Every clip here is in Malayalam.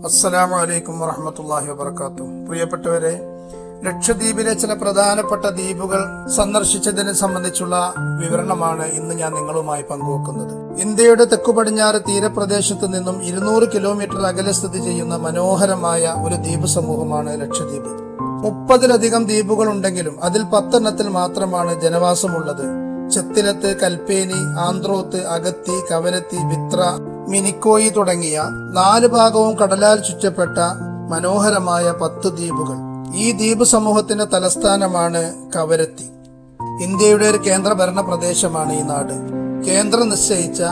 അസ്സലാമു അലൈക്കും വറഹ്മത്തുള്ളാഹി വബറകാതുഹു. പ്രിയപ്പെട്ടവരെ, ലക്ഷദ്വീപിലെ ചില പ്രധാനപ്പെട്ട ദ്വീപുകൾ സന്ദർശിച്ചതിനെ സംബന്ധിച്ചുള്ള വിവരണമാണ് ഇന്ന് ഞാൻ നിങ്ങളുമായി പങ്കുവെക്കുന്നത്. ഇന്ത്യയുടെ തെക്കു പടിഞ്ഞാറ് തീരപ്രദേശത്ത് നിന്നും 200 കിലോമീറ്റർ അകലെ സ്ഥിതി ചെയ്യുന്ന മനോഹരമായ ഒരു ദ്വീപ് സമൂഹമാണ് ലക്ഷദ്വീപ്. 30-ലധികം ദ്വീപുകൾ ഉണ്ടെങ്കിലും അതിൽ 10 എണ്ണത്തിൽ മാത്രമാണ് ജനവാസമുള്ളത്. ചെത്തിലത്ത്, കൽപ്പേനി, ആന്ത്രോത്ത്, അഗത്തി, കവരത്തി, ബിത്ര, മിനിക്കോയി തുടങ്ങിയ 4 ഭാഗവും കടലാൽ ചുറ്റപ്പെട്ട മനോഹരമായ 10 ദ്വീപുകൾ. ഈ ദ്വീപ് സമൂഹത്തിന്റെ തലസ്ഥാനമാണ് കവരത്തി. ഇന്ത്യയുടെ ഒരു കേന്ദ്രഭരണ പ്രദേശമാണ് ഈ നാട്. കേന്ദ്രം നിശ്ചയിച്ച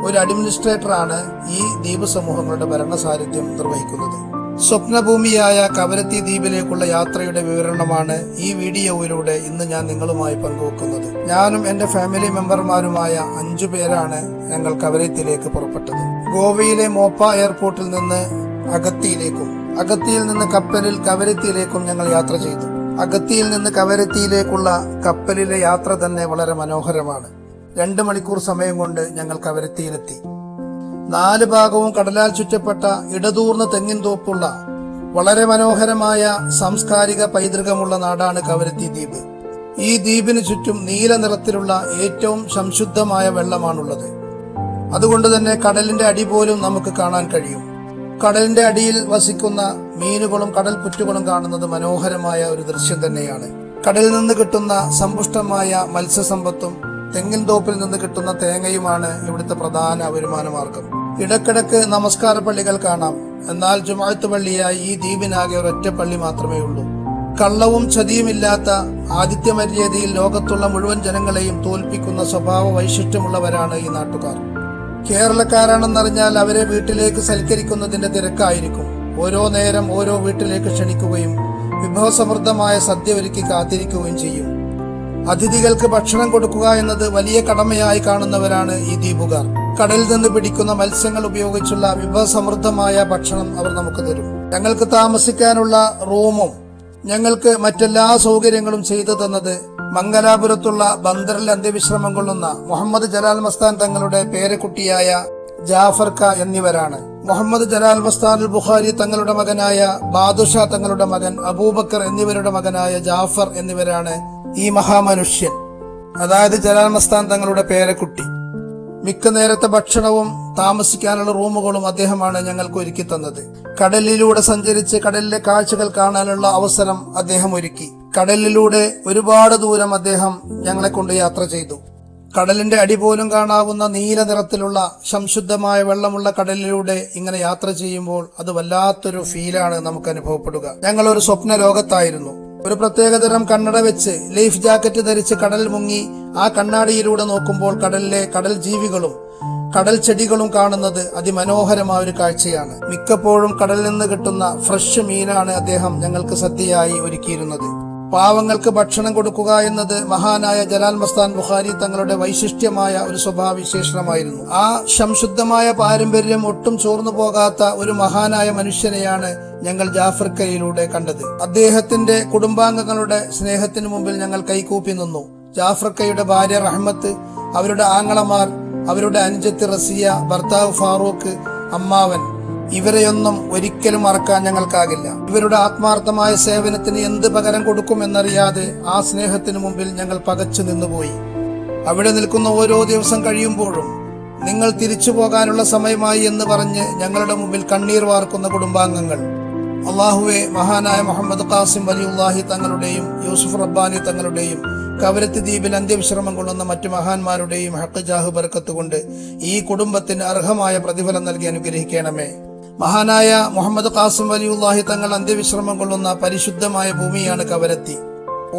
ഒരു അഡ്മിനിസ്ട്രേറ്ററാണ് ഈ ദ്വീപ് സമൂഹങ്ങളുടെ ഭരണസാരഥ്യം നിർവഹിക്കുന്നത്. സ്വപ്നഭൂമിയായ കവരത്തി ദ്വീപിലേക്കുള്ള യാത്രയുടെ വിവരണമാണ് ഈ വീഡിയോയിലൂടെ ഇന്ന് ഞാൻ നിങ്ങളുമായി പങ്കുവെക്കുന്നത്. ഞാനും എന്റെ ഫാമിലി മെമ്പർമാരുമായ 5 പേരാണ് ഞങ്ങൾ കവരത്തിയിലേക്ക് പുറപ്പെട്ടത്. ഗോവയിലെ മോപ്പ എയർപോർട്ടിൽ നിന്ന് അഗത്തിയിലേക്കും അഗത്തിയിൽ നിന്ന് കപ്പലിൽ കവരത്തിയിലേക്കും ഞങ്ങൾ യാത്ര ചെയ്തു. അഗത്തിയിൽ നിന്ന് കവരത്തിയിലേക്കുള്ള കപ്പലിലെ യാത്ര തന്നെ വളരെ മനോഹരമാണ്. 2 മണിക്കൂർ സമയം കൊണ്ട് ഞങ്ങൾ കവരത്തിയിലെത്തി. 4 ഭാഗവും കടലാൽ ചുറ്റപ്പെട്ട ഇടതൂർന്ന തെങ്ങിൻ തോപ്പുള്ള വളരെ മനോഹരമായ സാംസ്കാരിക പൈതൃകമുള്ള നാടാണ് കവരത്തി ദ്വീപ്. ഈ ദ്വീപിന് ചുറ്റും നീല നിറത്തിലുള്ള ഏറ്റവും സംശുദ്ധമായ വെള്ളമാണുള്ളത്. അതുകൊണ്ട് തന്നെ കടലിന്റെ അടി പോലും നമുക്ക് കാണാൻ കഴിയും. കടലിന്റെ അടിയിൽ വസിക്കുന്ന മീനുകളും കടൽ പുറ്റുകളും കാണുന്നത് മനോഹരമായ ഒരു ദൃശ്യം തന്നെയാണ്. കടലിൽ നിന്ന് കിട്ടുന്ന സമ്പുഷ്ടമായ മത്സ്യസമ്പത്തും തെങ്ങിൻ തോപ്പിൽ നിന്ന് കിട്ടുന്ന തേങ്ങയുമാണ് ഇവിടുത്തെ പ്രധാന വരുമാന മാർഗം. ഇടക്കിടക്ക് നമസ്കാര പള്ളികൾ കാണാം. എന്നാൽ ജുമുഅത്ത് പള്ളിയായി ഈ ദ്വീപിനാകെ ഒരൊറ്റ പള്ളി മാത്രമേ ഉള്ളൂ. കള്ളവും ചതിയുമില്ലാത്ത ആതിഥ്യമര്യാദയിൽ ലോകത്തുള്ള മുഴുവൻ ജനങ്ങളെയും തോൽപ്പിക്കുന്ന സ്വഭാവ വൈശിഷ്ട്യമുള്ളവരാണ് ഈ നാട്ടുകാർ. കേരളക്കാരാണെന്നറിഞ്ഞാൽ അവരെ വീട്ടിലേക്ക് സൽക്കരിക്കുന്നതിന്റെ തിരക്കായിരിക്കും. ഓരോ നേരം ഓരോ വീട്ടിലേക്ക് ക്ഷണിക്കുകയും വിഭവസമൃദ്ധമായ സദ്യ ഒരുക്കി കാത്തിരിക്കുകയും ചെയ്യും. അതിഥികൾക്ക് ഭക്ഷണം കൊടുക്കുക എന്നത് വലിയ കടമയായി കാണുന്നവരാണ് ഈ ദ്വീപുകാർ. കടലിൽ നിന്ന് പിടിക്കുന്ന മത്സ്യങ്ങൾ ഉപയോഗിച്ചുള്ള വിഭവസമൃദ്ധമായ ഭക്ഷണം അവർ നമുക്ക് തരും. ഞങ്ങൾക്ക് താമസിക്കാനുള്ള റൂമും ഞങ്ങൾക്ക് മറ്റെല്ലാ സൗകര്യങ്ങളും ചെയ്തു തന്നത് മംഗലാപുരത്തുള്ള ബന്ദറിൽ അന്ത്യവിശ്രമം കൊള്ളുന്ന മുഹമ്മദ് ജലാൽ മസ്താൻ തങ്ങളുടെ പേരക്കുട്ടിയായ ജാഫർ ക എന്നിവരാണ്. മുഹമ്മദ് ജലാൽ മസ്താൻ അൽ ബുഖാരി തങ്ങളുടെ മകനായ ബാദുഷാ തങ്ങളുടെ മകൻ അബൂബക്കർ എന്നിവരുടെ മകനായ ജാഫർ എന്നിവരാണ് ഈ മഹാമനുഷ്യൻ, അതായത് ജലാൽ മസ്താൻ തങ്ങളുടെ പേരക്കുട്ടി. മിക്ക നേരത്തെ ഭക്ഷണവും താമസിക്കാനുള്ള റൂമുകളും അദ്ദേഹമാണ് ഞങ്ങൾക്ക് ഒരുക്കി തന്നത്. കടലിലൂടെ സഞ്ചരിച്ച് കടലിലെ കാഴ്ചകൾ കാണാനുള്ള അവസരം അദ്ദേഹം ഒരുക്കി. കടലിലൂടെ ഒരുപാട് ദൂരം അദ്ദേഹം ഞങ്ങളെ കൊണ്ട് യാത്ര ചെയ്തു. കടലിന്റെ അടി പോലും കാണാവുന്ന നീല നിറത്തിലുള്ള സംശുദ്ധമായ വെള്ളമുള്ള കടലിലൂടെ ഇങ്ങനെ യാത്ര ചെയ്യുമ്പോൾ അത് വല്ലാത്തൊരു ഫീലാണ് നമുക്ക് അനുഭവപ്പെടുക. ഞങ്ങൾ ഒരു സ്വപ്ന ലോകത്തായിരുന്നു. ഒരു പ്രത്യേകതരം കണ്ണട വെച്ച് ലൈഫ് ജാക്കറ്റ് ധരിച്ച് കടൽ മുങ്ങി ആ കണ്ണാടിയിലൂടെ നോക്കുമ്പോൾ കടലിലെ കടൽ ജീവികളും കടൽ ചെടികളും കാണുന്നത് അതിമനോഹരമായ ഒരു കാഴ്ചയാണ്. മിക്കപ്പോഴും കടലിൽ നിന്ന് കിട്ടുന്ന ഫ്രഷ് മീനാണ് അദ്ദേഹം ഞങ്ങൾക്ക് സദ്യയായി ഒരുക്കിയിരുന്നത്. പാവങ്ങൾക്ക് ഭക്ഷണം കൊടുക്കുക എന്നത് മഹാനായ ജലാൽ മസ്താൻ ബുഖാരി തങ്ങളുടെ വൈശിഷ്ട്യമായ ഒരു സ്വഭാവവിശേഷണമായിരുന്നു. ആ സംശുദ്ധമായ പാരമ്പര്യം ഒട്ടും ചോർന്നു പോകാത്ത ഒരു മഹാനായ മനുഷ്യനെയാണ് ഞങ്ങൾ ജാഫർ കയിലൂടെ കണ്ടത്. അദ്ദേഹത്തിന്റെ കുടുംബാംഗങ്ങളുടെ സ്നേഹത്തിനു മുമ്പിൽ ഞങ്ങൾ കൈകൂപ്പി നിന്നു. ജാഫർ കയുടെ ഭാര്യ റഹ്മത്ത്, അവരുടെ ആങ്ങളമാർ, അവരുടെ അനുജത്ത് റസിയ, ഭർത്താവ് ഫാറൂഖ്, അമ്മാവൻ, ഇവരെയൊന്നും ഒരിക്കലും മറക്കാൻ ഞങ്ങൾക്കാകില്ല. ഇവരുടെ ആത്മാർത്ഥമായ സേവനത്തിന് എന്ത് പകരം കൊടുക്കുമെന്നറിയാതെ ആ സ്നേഹത്തിനു മുമ്പിൽ ഞങ്ങൾ പകച്ചു നിന്നുപോയി. അവിടെ നിൽക്കുന്ന ഓരോ ദിവസം കഴിയുമ്പോഴും നിങ്ങൾ തിരിച്ചു പോകാനുള്ള സമയമായി എന്ന് പറഞ്ഞ് ഞങ്ങളുടെ മുമ്പിൽ കണ്ണീർ വാർക്കുന്ന കുടുംബാംഗങ്ങൾ. അള്ളാഹുവെ, മഹാനായ മുഹമ്മദ് ഖാസിം വലിയുല്ലാഹി തങ്ങളുടെയും യൂസുഫ് റബ്ബാനി തങ്ങളുടെയും കവരത്തി ദ്വീപിൽ അന്ത്യവിശ്രമം കൊള്ളുന്ന മറ്റു മഹാന്മാരുടെയും ഹഖ് ജാഹ് ബർക്കത്ത് കൊണ്ട് ഈ കുടുംബത്തിന് അർഹമായ പ്രതിഫലം നൽകി അനുഗ്രഹിക്കണമേ. മഹാനായ മുഹമ്മദ് ഖാസിം വലിയുല്ലാഹി തങ്ങൾ അന്ത്യവിശ്രമം കൊള്ളുന്ന പരിശുദ്ധമായ ഭൂമിയാണ് കവരത്തി.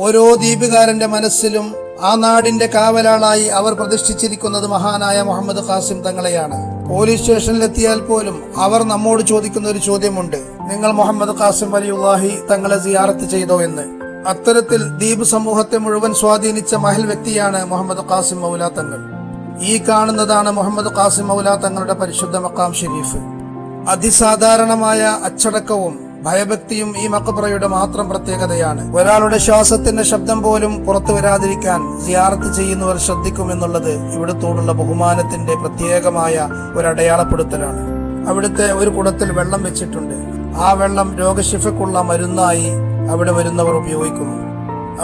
ഓരോ ദ്വീപുകാരന്റെ മനസ്സിലും ആ നാടിന്റെ കാവലാളായി അവർ പ്രതിഷ്ഠിച്ചിരിക്കുന്നത് മഹാനായ മുഹമ്മദ് ഖാസിം തങ്ങളെയാണ്. പോലീസ് സ്റ്റേഷനിലെത്തിയാൽ പോലും അവർ നമ്മോട് ചോദിക്കുന്ന ഒരു ചോദ്യമുണ്ട്: നിങ്ങൾ മുഹമ്മദ് ഖാസിം വലിയുല്ലാഹി തങ്ങളെ സിയാറത്ത് ചെയ്തോ എന്ന്. അത്തരത്തിൽ ദ്വീപ് സമൂഹത്തെ മുഴുവൻ സ്വാധീനിച്ച മഹൽ വ്യക്തിയാണ് മുഹമ്മദ് ഖാസിം മൗല തങ്ങൾ. ഈ കാണുന്നതാണ് മുഹമ്മദ് ഖാസിം മൗല തങ്ങളുടെ പരിശുദ്ധ മഖാം ഷരീഫ്. അതിസാധാരണമായ അച്ചടക്കവും ഭയഭക്തിയും ഈ മഖബറയുടെ മാത്രം പ്രത്യേകതയാണ്. ഒരാളുടെ ശ്വാസത്തിന്റെ ശബ്ദം പോലും പുറത്തു വരാതിരിക്കാൻ സിയാറത്ത് ചെയ്യുന്നവർ ശ്രദ്ധിക്കുമെന്നുള്ളത് ഇവിടത്തോടുള്ള ബഹുമാനത്തിന്റെ പ്രത്യേകമായ ഒരു അടയാളപ്പെടുത്തലാണ്. അവിടുത്തെ ഒരു കുടത്തിൽ വെള്ളം വെച്ചിട്ടുണ്ട്. ആ വെള്ളം രോഗശിഫയ്ക്കുള്ള മരുന്നായി അവിടെ വരുന്നവർ ഉപയോഗിക്കുന്നു.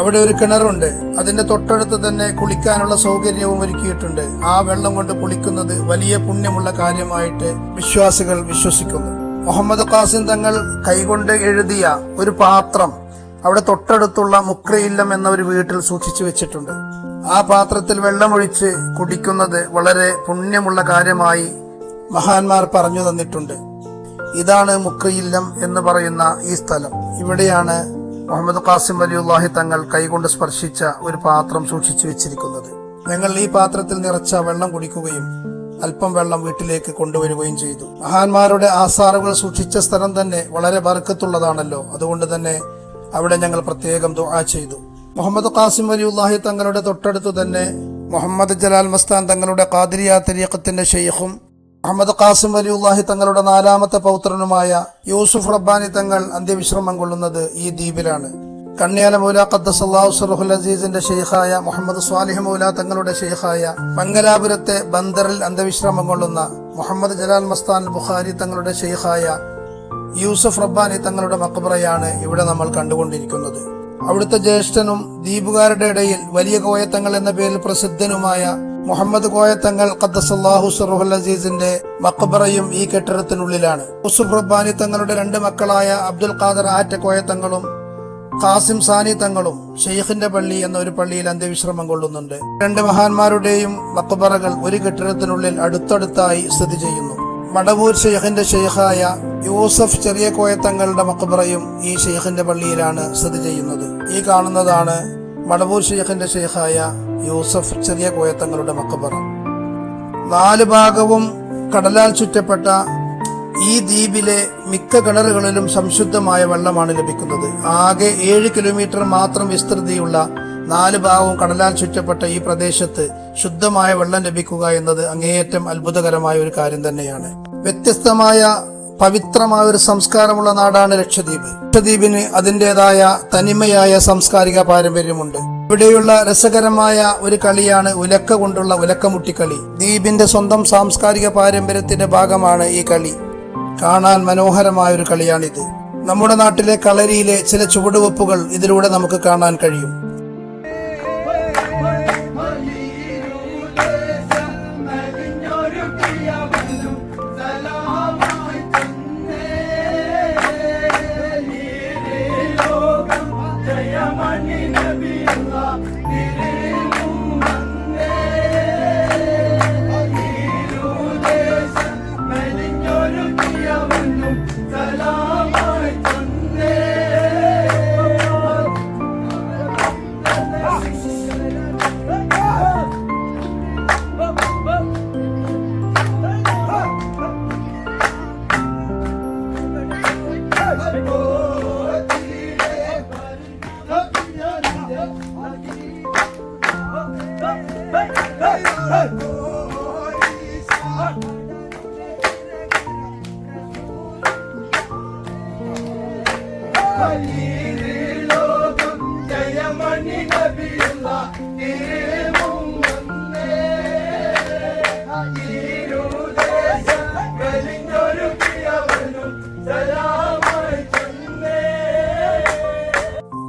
അവിടെ ഒരു കിണറുണ്ട്. അതിന്റെ തൊട്ടടുത്ത് തന്നെ കുളിക്കാനുള്ള സൗകര്യവും ഒരുക്കിയിട്ടുണ്ട്. ആ വെള്ളം കൊണ്ട് കുളിക്കുന്നത് വലിയ പുണ്യമുള്ള കാര്യമായിട്ട് വിശ്വാസികൾ വിശ്വസിക്കുന്നു. മുഹമ്മദ് ഖാസിം തങ്ങൾ കൈകൊണ്ട് എഴുതിയ ഒരു പാത്രം അവിടെ തൊട്ടടുത്തുള്ള മുക്രയില്ലം എന്ന ഒരു വീട്ടിൽ സൂക്ഷിച്ചു വെച്ചിട്ടുണ്ട്. ആ പാത്രത്തിൽ വെള്ളമൊഴിച്ച് കുടിക്കുന്നത് വളരെ പുണ്യമുള്ള കാര്യമായി മഹാന്മാർ പറഞ്ഞു തന്നിട്ടുണ്ട്. ഇതാണ് മുക്രയില്ലം എന്ന് പറയുന്ന ഈ സ്ഥലം. ഇവിടെയാണ് മുഹമ്മദ് ഖാസിം വലിയുള്ളാഹി തങ്ങൾ കൈകൊണ്ട് സ്പർശിച്ച ഒരു പാത്രം സൂക്ഷിച്ചു വെച്ചിരിക്കുന്നത്. ഞങ്ങൾ ഈ പാത്രത്തിൽ നിറച്ച വെള്ളം കുടിക്കുകയും അല്പം വെള്ളം വീട്ടിലേക്ക് കൊണ്ടുവരികയും ചെയ്തു. മഹാന്മാരുടെ ആസാറുകൾ സൂക്ഷിച്ച സ്ഥലം തന്നെ വളരെ ബർക്കത്തുള്ളതാണല്ലോ. അതുകൊണ്ട് തന്നെ അവിടെ ഞങ്ങൾ പ്രത്യേകം ദുആ ചെയ്തു. മുഹമ്മദ് ഖാസിം വലിയുള്ളാഹി തങ്ങളുടെ തൊട്ടടുത്ത് തന്നെ മുഹമ്മദ് ജലാൽ മസ്താൻ തങ്ങളുടെ ഖാദിരിയ തരീഖത്തിന്റെ ഷെയ്ഖും മുഹമ്മദ് ഖാസിം വലിയുള്ളാഹി തങ്ങളുടെ 4ാമത്തെ പൗത്രനുമായ യൂസുഫ് റബ്ബാനി തങ്ങൾ അന്ത്യവിശ്രമം കൊള്ളുന്നത് ഈ ദ്വീപിലാണ്. കണ്യാല മൗല ഖദ്ദസല്ലാഹു സിർറുൽ അസീസിന്റെ ഷെയ്ഖായ മുഹമ്മദ് സ്വാലിഹ് മൗല തങ്ങളുടെ ഷെയ്ഖായ മംഗലാപുരത്തെ ബന്ദറിൽ അന്ത്യവിശ്രമം കൊള്ളുന്ന മുഹമ്മദ് ജലാൽ മസ്താൻ ബുഖാരി തങ്ങളുടെ ഷെയ്ഖായ യൂസുഫ് റബ്ബാനി തങ്ങളുടെ മഖ്ബറയാണ് ഇവിടെ നമ്മൾ കണ്ടുകൊണ്ടിരിക്കുന്നത്. അവിടുത്തെ ജ്യേഷ്ഠനും ദ്വീപുകാരുടെ ഇടയിൽ വലിയ കോയത്തങ്ങൾ എന്ന പേരിൽ പ്രസിദ്ധനുമായ മുഹമ്മദ് കോയത്തങ്ങൾ ഖദ്ദസല്ലാഹു സിർറുൽ അസീസിന്റെ മഖ്ബറയും ഈ കെട്ടിടത്തിനുള്ളിലാണ്. യൂസുഫ് റബ്ബാനി തങ്ങളുടെ 2 മക്കളായ അബ്ദുൽ ഖാദർ ആറ്റ കോയത്തങ്ങളും ഖാസിം സാനി തങ്ങളും ഷെയ്ഖിന്റെ പള്ളി എന്ന ഒരു പള്ളിയിൽ അന്ത്യവിശ്രമം കൊള്ളുന്നുണ്ട്. 2 മഹാന്മാരുടെയും മഖ്ബറകൾ ഒരു കെട്ടിടത്തിനുള്ളിൽ അടുത്തടുത്തായി സ്ഥിതി ചെയ്യുന്നു. മടവൂർ ഷെയ്ഖിന്റെ ഷെയ്ഖായ യൂസഫ് ചെറിയ കോയത്തങ്ങളുടെ മഖ്ബറയും ഈ ഷെയ്ഖിന്റെ പള്ളിയിലാണ് സ്ഥിതി ചെയ്യുന്നത്. ഈ കാണുന്നതാണ് മടവൂർ ഷെയ്ഖിന്റെ ഷെയ്ഖായ യൂസഫ് ചെറിയ കോയത്തങ്ങളുടെ മഖ്ബറ. 4 ഭാഗവും കടലാൽ ചുറ്റപ്പെട്ട ഈ ദ്വീപിലെ മിക്ക കിണറുകളിലും സംശുദ്ധമായ വെള്ളമാണ് ലഭിക്കുന്നത്. ആകെ 7 കിലോമീറ്റർ മാത്രം വിസ്തൃതിയുള്ള 4 ഭാഗവും കടലാൽ ചുറ്റപ്പെട്ട ഈ പ്രദേശത്ത് ശുദ്ധമായ വെള്ളം ലഭിക്കുക എന്നത് അങ്ങേയറ്റം അത്ഭുതകരമായ ഒരു കാര്യം തന്നെയാണ്. വ്യത്യസ്തമായ പവിത്രമായ ഒരു സംസ്കാരമുള്ള നാടാണ് ലക്ഷദ്വീപ്. ലക്ഷദ്വീപിന് അതിൻ്റെതായ തനിമയായ സാംസ്കാരിക പാരമ്പര്യമുണ്ട്. ഇവിടെയുള്ള രസകരമായ ഒരു കളിയാണ് ഉലക്ക കൊണ്ടുള്ള ഉലക്കമുട്ടിക്കളി. ദ്വീപിന്റെ സ്വന്തം സാംസ്കാരിക പാരമ്പര്യത്തിന്റെ ഭാഗമാണ് ഈ കളി. കാണാൻ മനോഹരമായ ഒരു കളിയാണിത്. നമ്മുടെ നാട്ടിലെ കളരിയിലെ ചില ചുവടുവെപ്പുകൾ ഇതിലൂടെ നമുക്ക് കാണാൻ കഴിയും.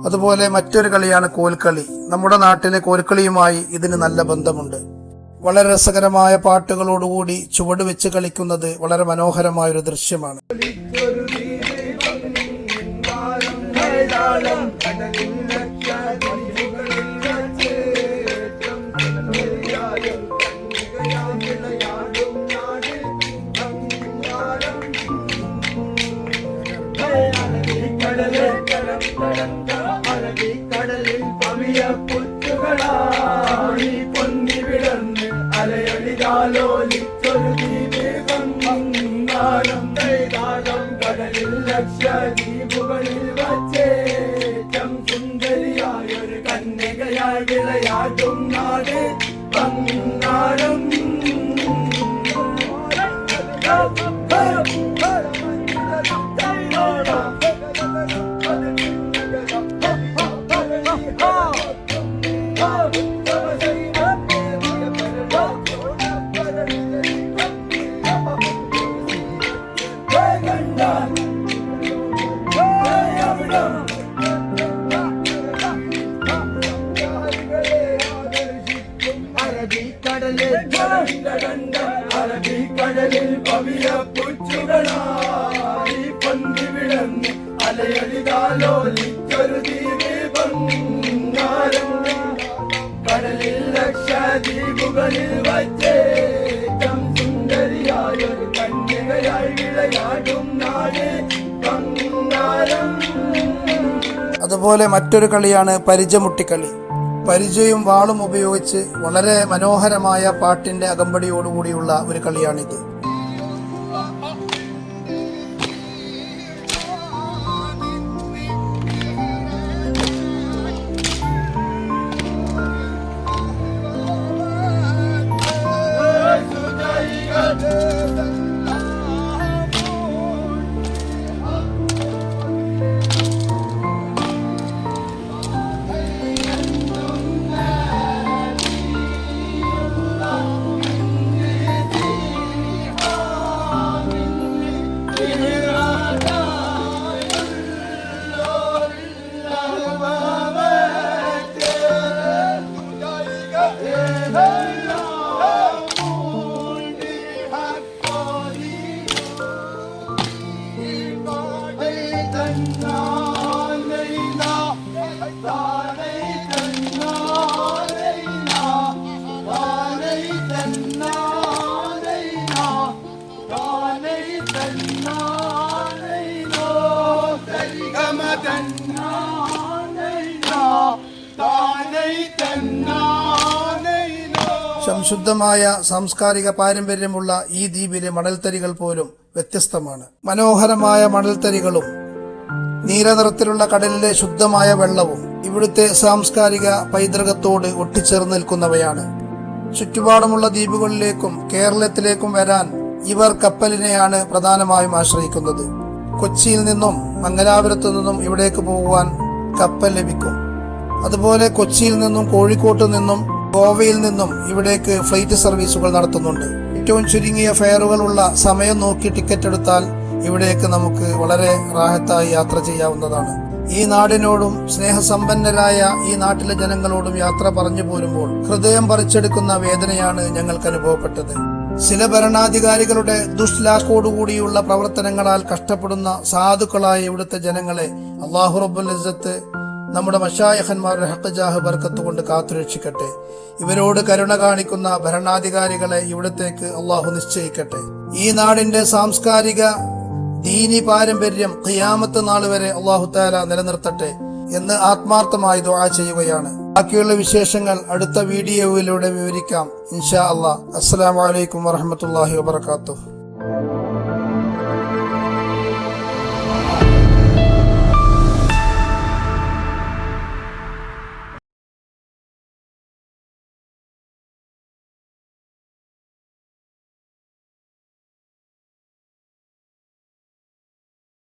അതുപോലെ മറ്റൊരു കളിയാണ് കോൽക്കളി. നമ്മുടെ നാട്ടിലെ കോൽക്കളിയുമായി ഇതിന് നല്ല ബന്ധമുണ്ട്. വളരെ രസകരമായ പാട്ടുകളോടുകൂടി ചുവട് വെച്ച് കളിക്കുന്നത് വളരെ മനോഹരമായൊരു ദൃശ്യമാണ്. അറബിക്കടലിൽ പവിയ പുറ്റുകളായി പൊന്നി വിടർന്ന് അലയൊളികാലോലിച്ചൊരു ദീപം കടലിൽ ലക്ഷദ്വീപുകളിൽ വച്ചേറ്റം സുന്ദരിയായൊരു കന്യകയായി വിളയാടും നാട് ബംഗാരം. അതുപോലെ മറ്റൊരു കളിയാണ് പരിചമുട്ടിക്കളി. പരിചയും വാളും ഉപയോഗിച്ച് വളരെ മനോഹരമായ പാട്ടിന്റെ അകമ്പടിയോടുകൂടിയുള്ള ഒരു കളിയാണിത്. സംശുദ്ധമായ സാംസ്കാരിക പാരമ്പര്യമുള്ള ഈ ദ്വീപിലെ മണൽത്തരികൾ പോലും വ്യത്യസ്തമാണ്. മനോഹരമായ മണൽത്തരികളും നീലനിറത്തിലുള്ള കടലിലെ ശുദ്ധമായ വെള്ളവും ഇവിടുത്തെ സാംസ്കാരിക പൈതൃകത്തോട് ഒട്ടിച്ചേർന്ന് നിൽക്കുന്നവയാണ്. ചുറ്റുപാടുമുള്ള ദ്വീപുകളിലേക്കും കേരളത്തിലേക്കും വരാൻ ഇവർ കപ്പലിനെയാണ് പ്രധാനമായും ആശ്രയിക്കുന്നത്. കൊച്ചിയിൽ നിന്നും മംഗലാപുരത്തു നിന്നും ഇവിടേക്ക് പോകുവാൻ കപ്പൽ ലഭിക്കും. അതുപോലെ കൊച്ചിയിൽ നിന്നും കോഴിക്കോട്ട് നിന്നും ഗോവയിൽ നിന്നും ഇവിടേക്ക് ഫ്ലൈറ്റ് സർവീസുകൾ നടത്തുന്നുണ്ട്. ഏറ്റവും ചുരുങ്ങിയ ഫെയറുകളുള്ള സമയം നോക്കി ടിക്കറ്റ് എടുത്താൽ ഇവിടേക്ക് നമുക്ക് വളരെ റാഹത്തായി യാത്ര ചെയ്യാവുന്നതാണ്. ഈ നാടിനോടും സ്നേഹസമ്പന്നരായ ഈ നാട്ടിലെ ജനങ്ങളോടും യാത്ര പറഞ്ഞു പോരുമ്പോൾ ഹൃദയം പറിച്ചെടുക്കുന്ന വേദനയാണ് ഞങ്ങൾക്ക് അനുഭവപ്പെട്ടത്. ചില ഭരണാധികാരികളുടെ ദുഷ്ലാക്കോടുകൂടിയുള്ള പ്രവർത്തനങ്ങളാൽ കഷ്ടപ്പെടുന്ന സാധുക്കളായ ഇവിടുത്തെ ജനങ്ങളെ അല്ലാഹു റബ്ബുൽ ഇസ്സത്ത് നമ്മുടെ മശായിഖന്മാരുടെ ഹഖ് ജാഹ് ബർക്കത്ത് കൊണ്ട് കാത്തുരക്ഷിക്കട്ടെ. ഇവരോട് കരുണ കാണിക്കുന്ന ഭരണാധികാരികളെ ഇവിടത്തേക്ക് അള്ളാഹു നിശ്ചയിക്കട്ടെ. ഈ നാടിന്റെ സാംസ്കാരിക ദീനി പാരമ്പര്യം ഖിയാമത്ത് നാൾ വരെ അള്ളാഹു തആല നിലനിർത്തട്ടെ എന്ന് ആത്മാർത്ഥമായി ദുആ ചെയ്യുകയാണ്. ബാക്കിയുള്ള വിശേഷങ്ങൾ അടുത്ത വീഡിയോയിലൂടെ വിവരിക്കാം ഇൻഷാ അല്ലാഹ്. അസ്സലാമു അലൈക്കും വറഹ്മത്തുള്ളാഹി വബറകാതുഹു.